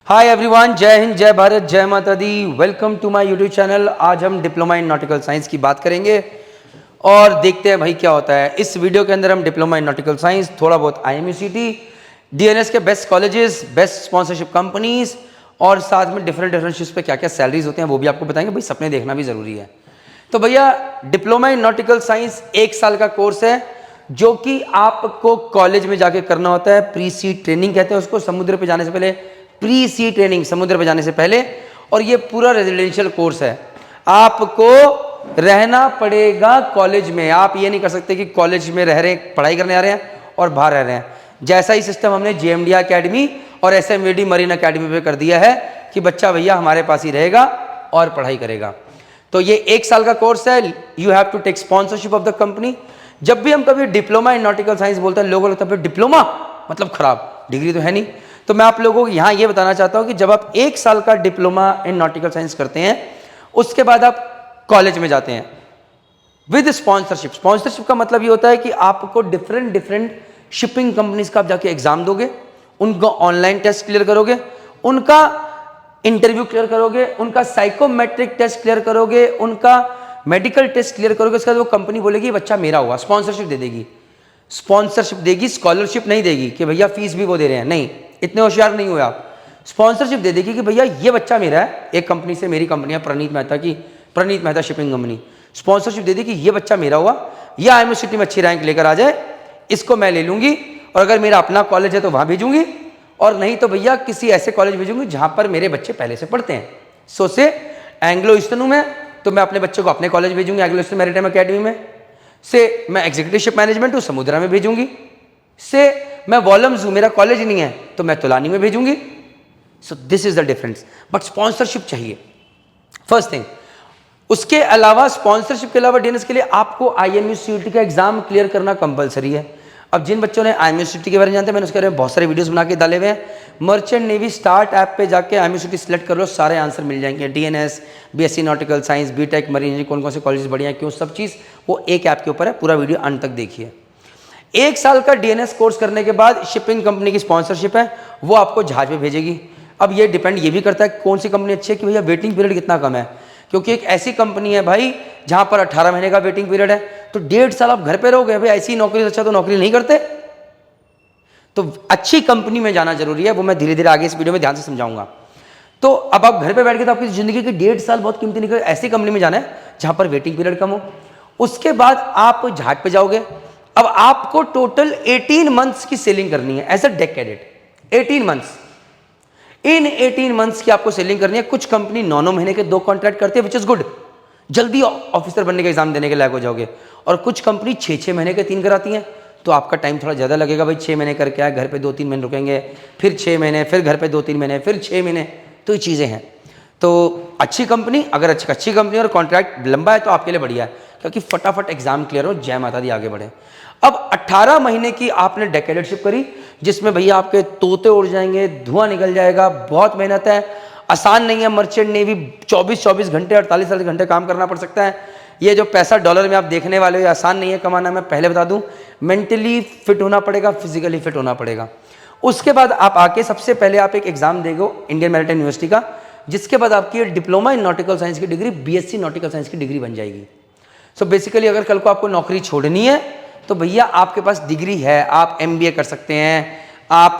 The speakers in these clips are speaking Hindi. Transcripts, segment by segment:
हाय एवरीवन, जय हिंद, जय भारत, जय माता दी। Welcome to my YouTube channel. आज हम डिप्लोमा इन नॉटिकल साइंस की बात करेंगे और देखते हैं भाई क्या होता है। इस वीडियो के अंदर हम डिप्लोमा इन नॉटिकल साइंस, थोड़ा बहुत IMUCT, DNS के best colleges, best sponsorship companies और साथ में डिफरेंट शिप्स पे क्या क्या सैलरीज होते हैं वो भी आपको बताएंगे। भाई सपने देखना भी जरूरी है। तो भैया डिप्लोमा इन नॉटिकल साइंस 1 साल का कोर्स है जो कि आपको कॉलेज में जाके करना होता है। प्री सी ट्रेनिंग कहते हैं उसको, समुद्र पे जाने से पहले प्री सी ट्रेनिंग, समुद्र पे जाने से पहले। और ये पूरा रेजिडेंशियल कोर्स है। आपको रहना पड़ेगा कॉलेज में। आप ये नहीं कर सकते कि कॉलेज में रह रहे हैं, पढ़ाई करने आ रहे हैं और बाहर रह रहे हैं। जैसा ही सिस्टम हमने JMD अकेडमी और SMVD मरीन अकेडमी पे कर दिया है कि बच्चा भैया हमारे पास ही रहेगा और पढ़ाई करेगा। तो ये 1 साल का कोर्स है। You have to take sponsorship of the company. जब भी हम कभी डिप्लोमा इन नॉटिकल साइंस बोलते हैं, लोगों लगता है डिप्लोमा मतलब खराब, डिग्री तो है नहीं। तो मैं आप लोगों को यहाँ ये बताना चाहता हूँ कि जब आप 1 साल का डिप्लोमा इन नॉटिकल साइंस करते हैं, उसके बाद आप कॉलेज में जाते हैं विद स्पॉन्सरशिप। स्पॉन्सरशिप का मतलब ये होता है कि आपको डिफरेंट शिपिंग कंपनीज का आप जाके एग्जाम दोगे, उनका ऑनलाइन टेस्ट क्लियर करोगे, उनका इंटरव्यू क्लियर करोगे, उनका साइकोमेट्रिक टेस्ट क्लियर करोगे, उनका मेडिकल टेस्ट क्लियर करोगे। उसके बाद वो कंपनी बोलेगी बच्चा मेरा हुआ, स्पॉन्सरशिप दे देगी। स्पॉन्सरशिप देगी, स्कॉलरशिप नहीं देगी कि भैया फीस भी वो दे रहे हैं, नहीं, इतने होशियार नहीं हुए आप। स्पॉन्सरशिप दे देगी कि भैया ये बच्चा मेरा है। एक कंपनी से, मेरी कंपनी है प्रणीत मेहता शिपिंग कंपनी, स्पॉन्सरशिप दे दी कि ये बच्चा मेरा हुआ, ये IMUCT में अच्छी रैंक लेकर आ जाए, इसको मैं ले लूंगी और अगर मेरा अपना कॉलेज है तो वहां भेजूंगी, और नहीं तो भैया किसी ऐसे कॉलेज भेजूंगी जहां पर मेरे बच्चे पहले से पढ़ते हैं। सो से एंग्लो ईस्टर्न में तो मैं अपने बच्चे को अपने कॉलेज भेजूंगी, एंग्लो ईस्टर्न मैरीटाइम अकेडमी में। से मैं एग्जीक्यूटिव शिप मैनेजमेंट हूं, समुद्रा में भेजूंगी। से मैं वॉलम्स हूं, मेरा कॉलेज नहीं है तो मैं तुलानी में भेजूंगी। So this is the difference. But sponsorship चाहिए फर्स्ट थिंग। उसके अलावा स्पॉन्सरशिप के अलावा DNS के लिए आपको IMUCT का एग्जाम क्लियर करना कंपलसरी है। अब जिन बच्चों ने IMUCT के बारे में जानते हैं, मैंने उसके बारे में बहुत सारे वीडियोस बना के डाले हुए हैं। मर्चेंट नेवी स्टार्ट ऐप पे जाके IMUCT सिलेक्ट कर लो, सारे आंसर मिल जाएंगे। DNS, BSc nautical science, BTech marine engineering, कौन कौन से कॉलेज बढ़िया है, क्यों, सब चीज़ वो एक ऐप के ऊपर है। पूरा वीडियो अंत तक देखिए। 1 साल का DNS कोर्स करने के बाद शिपिंग कंपनी की स्पॉन्सरशिप है, वो आपको जहाज पे भेजेगी। अब ये डिपेंड ये भी करता है कौन सी कंपनी अच्छी है कि भैया वेटिंग पीरियड कितना कम है। क्योंकि एक ऐसी कंपनी है भाई जहां पर 18 महीने का वेटिंग पीरियड है, तो 1.5 साल आप घर पे रहोगे। भाई ऐसी नौकरी अच्छा तो नौकरी नहीं करते। तो अच्छी कंपनी में जाना जरूरी है, वो मैं धीरे धीरे आगे इस वीडियो में ध्यान से समझाऊंगा। तो अब आप घर पे बैठ के तो आपकी जिंदगी के 1.5 साल बहुत कीमती निकले। ऐसी कंपनी में जाना है जहां पर वेटिंग पीरियड कम हो। उसके बाद आप जहाज पे जाओगे। अब आपको टोटल 18 मंथ्स की सेलिंग करनी है as a deck cadet. 18 months. इन 18 मंथ्स की आपको सेलिंग करनी है। कुछ कंपनी 9 महीने के 2 कॉन्ट्रैक्ट करती है, विच इज गुड, जल्दी ऑफिसर बनने का एग्जाम देने के लायक हो जाओगे। और कुछ कंपनी 6 महीने के 3 कराती हैं, तो आपका टाइम थोड़ा ज़्यादा लगेगा। भाई 6 महीने करके आए, घर पे 2-3 महीने रुकेंगे, फिर 6 महीने, फिर घर पे 2-3 महीने, फिर 6 महीने। तो ये चीज़ें हैं। तो अच्छी कंपनी, अगर अच्छी कंपनी और कॉन्ट्रैक्ट लंबा है तो आपके लिए बढ़िया है, क्योंकि फटाफट एग्जाम क्लियर हो, जय माता दी, आगे बढ़े। अब 18 महीने की आपने डेकेडेटशिप करी, जिसमें भैया आपके तोते उड़ जाएंगे, धुआं निकल जाएगा, बहुत मेहनत है, आसान नहीं है। मर्चेंट नेवी 24 घंटे, 48 घंटे काम करना पड़ सकता है। ये जो पैसा डॉलर में आप देखने वाले हो, ये आसान नहीं है कमाना। मैं पहले बता दूं, मेंटली फिट होना पड़ेगा, फिजिकली फिट होना पड़ेगा। उसके बाद आप आके सबसे पहले आप एक एग्जाम देगो इंडियन मैरीटाइम यूनिवर्सिटी का, जिसके बाद आपकी डिप्लोमा इन नॉटिकल साइंस की डिग्री BSc नॉटिकल साइंस की डिग्री बन जाएगी। सो बेसिकली अगर कल को आपको नौकरी छोड़नी है तो भैया आपके पास डिग्री है, आप MBA कर सकते हैं, आप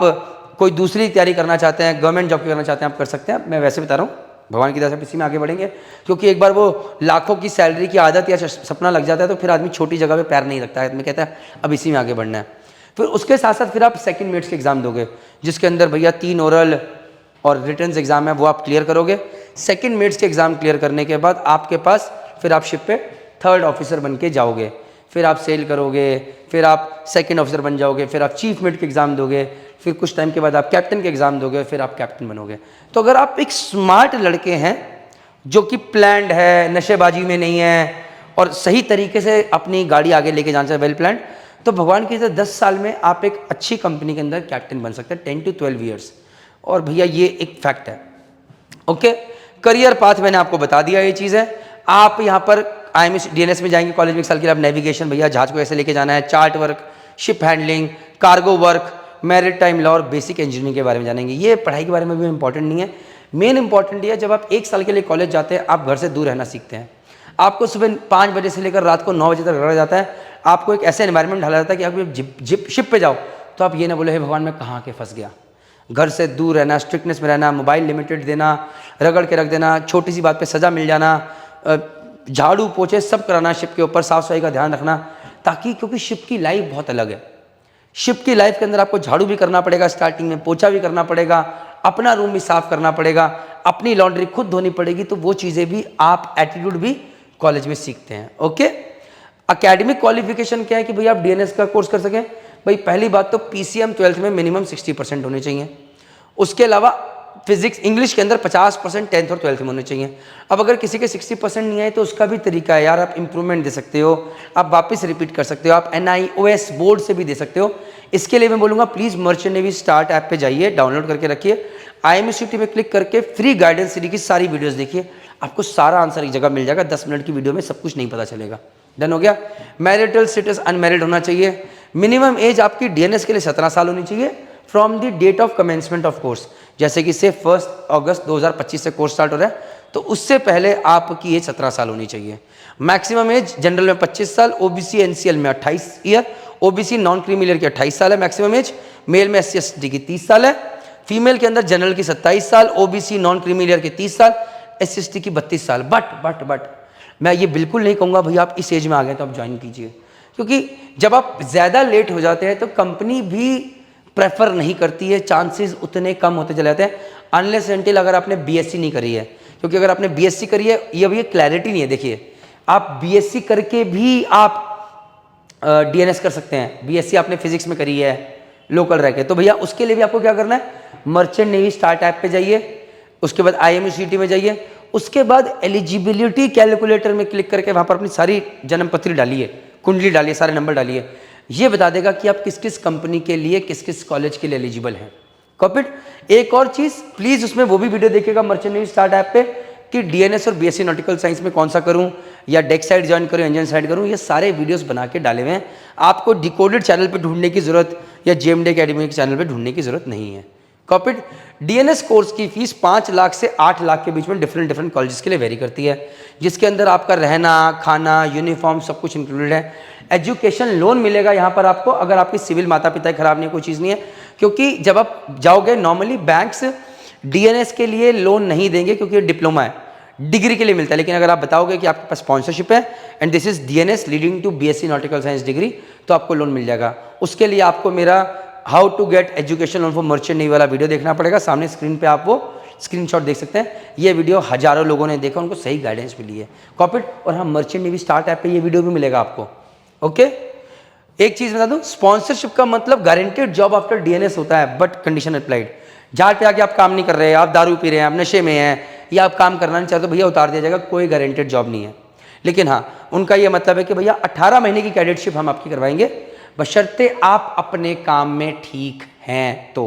कोई दूसरी तैयारी करना चाहते हैं, गवर्नमेंट जॉब करना चाहते हैं, आप कर सकते हैं। मैं वैसे बता रहा हूँ, भगवान की दया से इसी में आगे बढ़ेंगे। क्योंकि एक बार वो लाखों की सैलरी की आदत या सपना लग जाता है तो फिर आदमी छोटी जगह पे पैर नहीं रखता है, आदमी कहता है अब इसी में आगे बढ़ना है। फिर उसके साथ साथ फिर आप सेकंड मेट्स के एग्जाम दोगे, जिसके अंदर भैया 3 ओरल और रिटन्स एग्जाम है, वो आप क्लियर करोगे। सेकंड मेट्स के एग्जाम क्लियर करने के बाद आपके पास फिर आप शिप पे 3rd ऑफिसर बन के जाओगे। फिर आप सेल करोगे, फिर आप 2nd ऑफिसर बन जाओगे, फिर आप चीफ मेट के एग्जाम दोगे, फिर कुछ टाइम के बाद आप कैप्टन के एग्जाम दोगे, फिर आप कैप्टन बनोगे। तो अगर आप एक स्मार्ट लड़के हैं जो कि प्लान्ड है, नशेबाजी में नहीं है और सही तरीके से अपनी गाड़ी आगे लेके जाना चाहिए, वेल प्लान्ड, तो भगवान की 10 साल में आप एक अच्छी कंपनी के अंदर कैप्टन बन सकते हैं, 10 to 12 ईयर्स। और भैया ये एक फैक्ट है। ओके, करियर पाथ मैंने आपको बता दिया, ये चीज़ है। आप यहाँ पर DNS में जाएंगे कॉलेज में 1 साल के लिए, आप नेविगेशन, भैया जहाज को ऐसे लेके जाना है, chart work, ship handling, cargo work, merit time law और बेसिक इंजीनियरिंग के बारे में जानेंगे। ये पढ़ाई के बारे में भी इंपॉर्टेंट नहीं है, मेन इंपॉर्टेंट ये है जब आप 1 साल के लिए कॉलेज जाते हैं आप घर से दूर रहना सीखते हैं। आपको सुबह 5 बजे से लेकर रात को 9 बजे तक रखा जाता है, आपको एक ऐसे एनवायरनमेंट ढाला जाता है कि आप शिप पे जाओ तो आप ये ना बोले हे भगवान मैं कहाँ के फंस गया। घर से दूर रहना, स्ट्रिक्टनेस में रहना, मोबाइल लिमिटेड देना, रगड़ के रख देना, छोटी सी बात पे सज़ा मिल जाना, झाड़ू पोछे सब कराना, शिप के ऊपर साफ सफाई का ध्यान रखना, ताकि क्योंकि शिप की लाइफ बहुत अलग है। शिप की लाइफ के अंदर आपको झाड़ू भी करना पड़ेगा, स्टार्टिंग में पोछा भी करना पड़ेगा, अपना रूम भी साफ करना पड़ेगा, अपनी लॉन्ड्री खुद धोनी पड़ेगी। तो वो चीज़ें भी आप एटीट्यूड भी कॉलेज में सीखते हैं। ओके, एकेडमिक क्वालिफिकेशन क्या है कि भाई आप डीएनएस का कोर्स कर सकें। भाई पहली बात तो पीसीएम 12th में मिनिमम 60% होने चाहिए। उसके अलावा फिजिक्स इंग्लिश के अंदर 50% 10th और 12th में होने चाहिए। अब अगर किसी के 60% नहीं आए तो उसका भी तरीका है यार, आप इंप्रूवमेंट दे सकते हो, आप वापस रिपीट कर सकते हो, आप NIOS बोर्ड से भी दे सकते हो। इसके लिए मैं बोलूँगा please merchant navy start app पे जाइए, डाउनलोड करके रखिए, IMCT में क्लिक करके फ्री गाइडेंस सीरीज की सारी वीडियोज़ देखिए, आपको सारा आंसर एक जगह मिल जाएगा। 10 मिनट की वीडियो में सब कुछ नहीं पता चलेगा। डन हो गया। मैरिटल स्टेटस अनमैरिड होना चाहिए। मिनिमम एज आपकी डीएनएस के लिए 17 साल होनी चाहिए from the date of commencement of course. जैसे कि से 1 अगस्त 2025 से कोर्स स्टार्ट हो रहा है तो उससे पहले आपकी एज 17 साल होनी चाहिए। मैक्सिमम एज जनरल में 25 साल, ओबीसी एनसीएल में 28 year, OBC non creamy layer की 28 साल है मैक्सिमम एज। मेल में SC ST की 30 साल है, फीमेल के अंदर जनरल की 27 साल, ओबीसी नॉन क्रीमी लेयर की 30 साल, SC ST की 32 साल। बट मैं ये बिल्कुल नहीं कहूँगा भैया आप इस एज में आ गए तो आप ज्वाइन कीजिए, क्योंकि जब आप ज़्यादा लेट हो जाते हैं तो कंपनी भी प्रेफर नहीं करती है, चांसेस उतने कम होते चले जाते हैं अनलेस एंटिल अगर आपने बीएससी नहीं करी है। क्योंकि अगर आपने बीएससी करी है, ये अभी क्लैरिटी नहीं है। देखिए आप बीएससी करके भी आप डीएनएस कर सकते हैं। बीएससी आपने फिजिक्स में करी है लोकल रह के, तो भैया उसके लिए भी आपको क्या करना है, मर्चेंट नेवी स्टार्ट ऐप पे जाइए, उसके बाद IMCT में जाइए, उसके बाद एलिजिबिलिटी कैलकुलेटर में क्लिक करके वहाँ पर अपनी सारी जन्म पत्री डालिए, कुंडली डालिए, सारे नंबर डालिए। ये बता देगा कि आप किस किस कंपनी के लिए, किस किस कॉलेज के लिए एलिजिबल हैं। कॉपिट। एक और चीज़ प्लीज़ उसमें वो भी वीडियो देखिएगा मर्चेंट नेवी स्टार्ट ऐप पे कि डीएनएस और बीएससी नॉटिकल साइंस में कौन सा करूं या डेक साइड ज्वाइन करूं, इंजन साइड करूं, ये सारे वीडियोस बना के डाले हुए हैं। आपको डिकोडेड चैनल पे ढूंढने की जरूरत या जेएमडी एकेडमी के चैनल पे ढूंढने की जरूरत नहीं है। कॉपिड। डीएनएस कोर्स की फीस 5 लाख से 8 लाख के बीच में डिफरेंट कॉलेजेस के लिए वेरी करती है, जिसके अंदर आपका रहना, खाना, यूनिफॉर्म सब कुछ इंक्लूडेड है। एजुकेशन लोन मिलेगा यहाँ पर आपको, अगर आपकी सिविल माता पिता खराब नहीं, कोई चीज़ नहीं है। क्योंकि जब आप जाओगे नॉर्मली बैंक्स डीएनएस के लिए लोन नहीं देंगे क्योंकि ये डिप्लोमा है, डिग्री के लिए मिलता है। लेकिन अगर आप बताओगे कि आपके पास स्पॉन्सरशिप है and this is DNS leading to BSc nautical science degree, तो आपको लोन मिल जाएगा। उसके लिए आपको मेरा how to get education loan for merchant navy वाला वीडियो देखना पड़ेगा। सामने स्क्रीन पे आप वो स्क्रीनशॉट देख सकते हैं। ये वीडियो हजारों लोगों ने देखा, उनको सही गाइडेंस मिली है। कॉपिट। और हाँ, मर्चेंट नेवी स्टार्ट ऐप पे ये वीडियो भी मिलेगा आपको। ओके। एक चीज बता दूं, स्पॉन्सरशिप का मतलब गारंटेड जॉब आफ्टर डीएनएस होता है, बट कंडीशन अप्लाइड। जहाँ पे आके आप काम नहीं कर रहे हैं, आप दारू पी रहे हैं, आप नशे में हैं, या आप काम करना नहीं चाहते, तो भैया उतार दिया जाएगा, कोई गारंटेड जॉब नहीं है। लेकिन हाँ, उनका ये मतलब है कि भैया 18 महीने की कैडेटशिप हम आपकी करवाएंगे, बशर्ते आप अपने काम में ठीक हैं तो।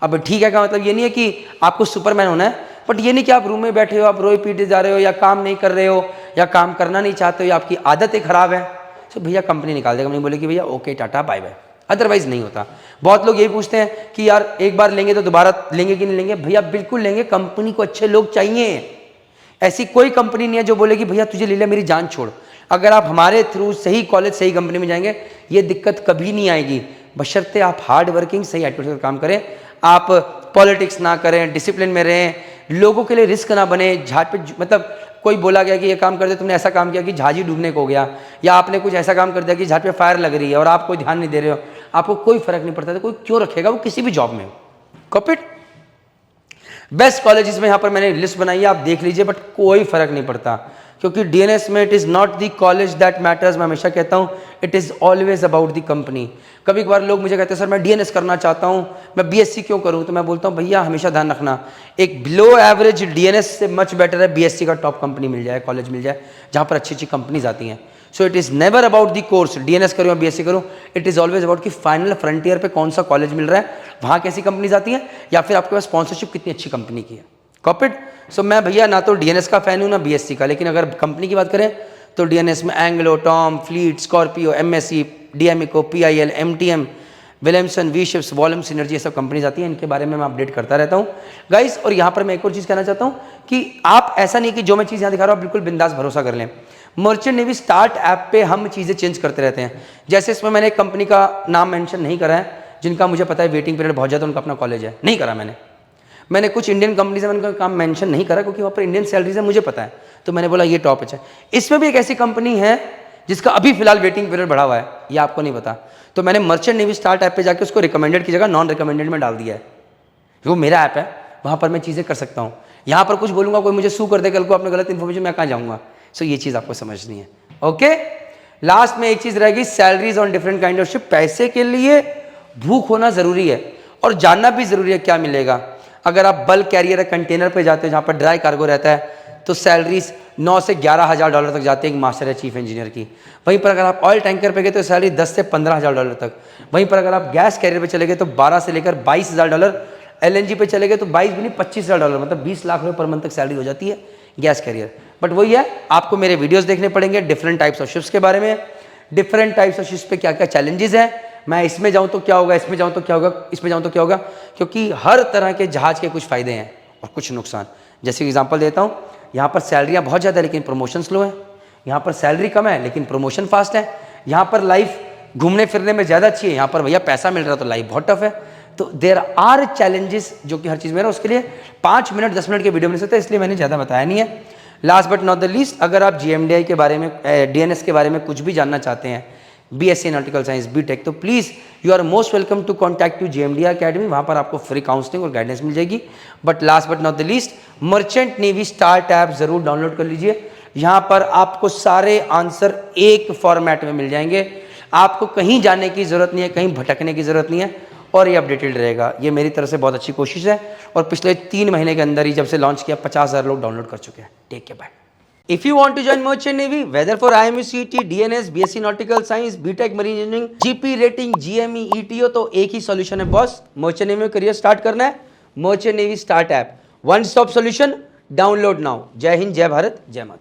अब ठीक है का मतलब ये नहीं है कि आपको सुपरमैन होना है, बट ये नहीं कि आप रूम में बैठे हो, आप रोए पीटे जा रहे हो, या काम नहीं कर रहे हो, या काम करना नहीं चाहते हो, या आपकी आदतें खराब है, तो भैया कंपनी निकाल देगा। नहीं बोले कि भैया okay tata bye bye, otherwise नहीं होता। बहुत लोग यही पूछते हैं कि यार एक बार लेंगे तो दोबारा लेंगे कि नहीं लेंगे। भैया बिल्कुल लेंगे, कंपनी को अच्छे लोग चाहिए। ऐसी कोई कंपनी नहीं है जो बोलेगी भैया तुझे ले लिया मेरी जान छोड़। अगर आप हमारे थ्रू सही कॉलेज सही कंपनी में जाएंगे, ये दिक्कत कभी नहीं आएगी, बशर्ते आप हार्ड वर्किंग सही एटीट्यूड का काम करें, आप पॉलिटिक्स ना करें, डिसिप्लिन में रहें, लोगों के लिए रिस्क ना बने। झाड़ पे मतलब कोई बोला गया कि ये काम कर दे, तुमने ऐसा काम किया कि जहाज ही डूबने को हो गया, या आपने कुछ ऐसा काम कर दिया कि जहाज पे फायर लग रही है और आप कोई ध्यान नहीं दे रहे हो, आपको कोई फर्क नहीं पड़ता, तो कोई क्यों रखेगा वो किसी भी जॉब में। कॉपिट। बेस्ट कॉलेजेस में यहाँ पर मैंने लिस्ट बनाई है, आप देख लीजिए, बट कोई फर्क नहीं पड़ता, क्योंकि डीएनएस में it is not the college that matters. मैं हमेशा कहता हूँ it is always about the company. कभी कभार लोग मुझे कहते हैं सर मैं डीएनएस करना चाहता हूँ, मैं बीएससी क्यों करूँ, तो मैं बोलता हूँ भैया हमेशा ध्यान रखना, एक बिलो एवरेज डीएनएस से मच बेटर है बीएससी का टॉप कंपनी मिल जाए, कॉलेज मिल जाए, जहाँ पर अच्छी अच्छी कंपनीज आती हैं। So it is never about the course, DNS करूँ या बीएससी करूँ, इट इज़ ऑलवेज अबाउट कि फाइनल फ्रंटियर पे कौन सा कॉलेज मिल रहा है, वहाँ कैसी कंपनीज आती हैं, या फिर आपके पास स्पॉन्सरशिप कितनी अच्छी कंपनी की है। कॉपिड। सो मैं भैया ना तो डीएनएस का फैन हूँ ना बीएससी का, लेकिन अगर कंपनी की बात करें तो डीएनएस में Anglo, Tom, Fleet, Scorpio, MSC, डीएमइको, PIL, MTM, Williamson, V Ships, Volume, Synergy, ये सब कंपनीज आती हैं, इनके बारे में मैं अपडेट करता रहता हूँ गाइस। और यहाँ पर मैं एक और चीज़ कहना चाहता हूँ कि आप ऐसा नहीं कि जो मैं चीज़ यहाँ दिखा रहा हूँ बिल्कुल बिंदास भरोसा कर लें। मर्चेंट नेवी स्टार्ट ऐप पे हम चीज़ें चेंज करते रहते हैं। जैसे इसमें मैंने एक कंपनी का नाम मेंशन नहीं करा है, जिनका मुझे पता है वेटिंग पीरियड बहुत ज़्यादा, उनका अपना कॉलेज है, नहीं करा मैंने कुछ इंडियन कंपनीज है, उनका काम मेंशन नहीं करा क्योंकि वहाँ पर इंडियन सैलरीज है, मुझे पता है, तो मैंने बोला ये टॉप है। इसमें भी एक ऐसी कंपनी है जिसका अभी फिलहाल वेटिंग पीरियड बढ़ा हुआ है, ये आपको नहीं पता, तो मैंने मर्चेंट नेवी स्टार्ट ऐप पे जाके उसको रिकमेंडेड की जगह नॉन रिकमेंडेड में डाल दिया है। वो मेरा ऐप है, वहाँ पर मैं चीज़ें कर सकता हूँ। यहाँ पर कुछ बोलूँगा कोई मुझे सू कर दे कल को, आपने गलत इन्फॉर्मेशन, मैं कहाँ जाऊँगा। सो ये चीज़ आपको समझनी है। ओके, लास्ट में एक चीज़ रहेगी, salaries on different kind of ship. पैसे के लिए भूख होना ज़रूरी है और जानना भी ज़रूरी है क्या मिलेगा। अगर आप बल्क कैरियर या कंटेनर पे जाते हो जहाँ पर ड्राई कार्गो रहता है, तो सैलरीज 9 से 11 हज़ार डॉलर तक जाती है एक मास्टर या चीफ इंजीनियर की। वहीं पर अगर आप ऑयल टैंकर पे गए तो सैलरी 10 से 15 हज़ार डॉलर तक। वहीं पर अगर आप गैस कैरियर पे चले गए तो 12 से लेकर 22 हज़ार डॉलर। LNG पे चले गए तो 22 भी नहीं 25 हज़ार डॉलर, मतलब 20 लाख रुपये पर मंथ तक सैलरी हो जाती है गैस कैरियर। बट वही है, आपको मेरे वीडियोज़ देखने पड़ेंगे डिफरेंट टाइप्स ऑफ शिप्स के बारे में, डिफरेंट टाइप्स ऑफ शिप्स पे क्या क्या चैलेंजेस हैं, मैं इसमें जाऊं तो क्या होगा, इसमें जाऊं तो क्या होगा, इसमें जाऊं तो क्या होगा, क्योंकि हर तरह के जहाज के कुछ फायदे हैं और कुछ नुकसान। जैसे एग्जांपल देता हूं, यहाँ पर सैलरियाँ बहुत ज़्यादा है लेकिन प्रमोशन स्लो है, यहाँ पर सैलरी कम है लेकिन प्रमोशन फास्ट है, यहाँ पर लाइफ घूमने फिरने में ज़्यादा अच्छी है, यहाँ पर भैया पैसा मिल रहा तो लाइफ बहुत टफ है। तो देर आर चैलेंजेस जो कि हर चीज़ में है, उसके लिए 5 मिनट 10 मिनट के वीडियो मिल सकते हैं, इसलिए मैंने ज़्यादा बताया नहीं है। Last but not the least, अगर आप GMDI के बारे में, DNS के बारे में कुछ भी जानना चाहते हैं, BSc नॉटिकल साइंस, BTech, तो please you are most welcome to contact to GMDI academy, वहाँ पर आपको फ्री काउंसलिंग और गाइडेंस मिल जाएगी। But last but not the least, merchant navy start app ज़रूर डाउनलोड कर लीजिए। यहाँ पर आपको सारे आंसर एक फॉर्मेट में मिल जाएंगे, आपको कहीं जाने की ज़रूरत नहीं है, कहीं भटकने की ज़रूरत नहीं है, और ये अपडेटेड रहेगा। ये मेरी तरफ से बहुत अच्छी कोशिश है और पिछले 3 महीने के अंदर ही जब से लॉन्च किया 50,000 लोग डाउनलोड कर चुके हैं। Take care, bye. If you want to join Merchant Navy, whether for IMU CET, DNS, BSc Nautical Science, BTech Marine Engineering, GP Rating, GME, ETO, तो एक ही सॉल्यूशन है बॉस, Merchant Navy में करियर स्टार्ट करना है, Merchant Navy start app, one stop solution, download now. जय हिंद, जय भारत, जय माता।